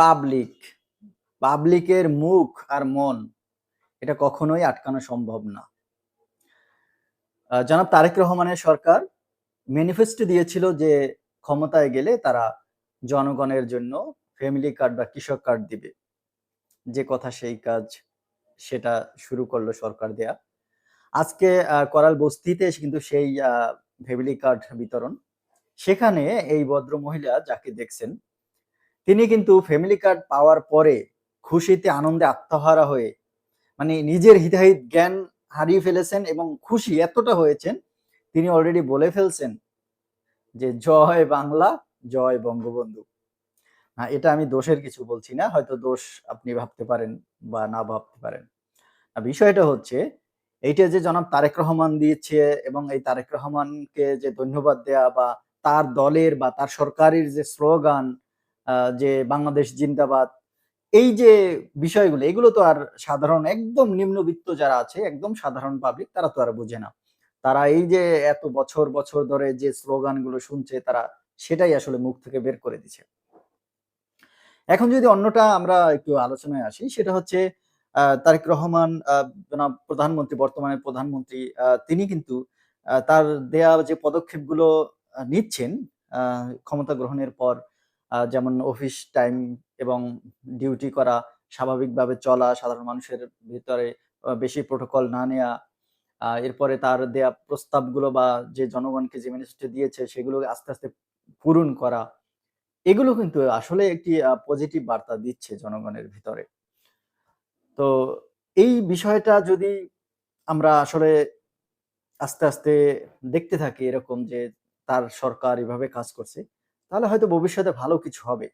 Public, পাবলিকের মুখ আর মন এটা কখনোই আটকানো সম্ভব না। জনাব তারেক রহমানের সরকার ম্যানিফেস্টো দিয়েছিল যে ক্ষমতায় গেলে তারা জনগণের জন্য ফ্যামিলি কার্ড বা কৃষক কার্ড দিবে। যে কথা সেই কাজ, সেটা শুরু করলো সরকার দেয়া। আজকে করাল বস্তিতে কিন্তু সেই ফ্যামিলি কার্ড বিতরণ। সেখানে এই ভদ্র মহিলা যাকে দেখছেন, তিনি কিন্তু ফ্যামিলি কার্ড পাওয়ার পরে খুশিতে আনন্দে আত্মহারা হয়ে মানে নিজের হিতাহিত জ্ঞান হারিয়ে ফেলেছেন এবং খুশি এতটা হয়েছেন, তিনি অলরেডি বলে ফেলছেন যে জয় বাংলা, জয় বঙ্গবন্ধু। এটা আমি দোষের কিছু বলছি না, হয়তো দোষ আপনি ভাবতে পারেন বা না ভাবতে পারেন। বিষয়টা হচ্ছে এইটা যে জনাব তারেক রহমান দিয়েছে এবং এই তারেক রহমানকে যে ধন্যবাদ দেয়া বা তার দলের বা তার সরকারের যে স্লোগান যে বাংলাদেশ জিন্দাবাদ, এই যে বিষয়গুলো এগুলো তো আর সাধারণ একদম নিম্নবিত্ত যারা আছে একদম সাধারণ পাবলিক তারা তো আর বোঝে না। তারা এই যে এত বছর বছর ধরে যে স্লোগান গুলো শুনছে তারা সেটাই আসলে মুখ থেকে বের করে দিচ্ছে। এখন যদি অন্যটা আমরা একটু আলোচনায় আসি সেটা হচ্ছে তারেক রহমান জনাব প্রধানমন্ত্রী, বর্তমানে প্রধানমন্ত্রী, তিনি কিন্তু তার দেয়া যে পদক্ষেপগুলো নিচ্ছেন আ ক্ষমতা গ্রহণের পর, যেমন অফিস টাইম এবং ডিউটি করা, স্বাভাবিকভাবে চলা, সাধারণ মানুষের ভিতরে বেশি প্রোটোকল না নেয়া, এরপরে তার দেয়া প্রস্তাবগুলো বা যে জনগণকে যে ম্যানিফেস্টো দিয়েছে সেগুলো আস্তে, আস্তে পূরণ করা। এগুলো কিন্তু আসলে একটি পজিটিভ বার্তা দিচ্ছে জনগণের ভিতরে। তো এই বিষয়টা যদি আমরা আসলে আস্তে, আস্তে দেখতে থাকি এরকম যে তার সরকার এভাবে কাজ করছে, তাহলে হয়তো ভবিষ্যতে ভালো কিছু হবে।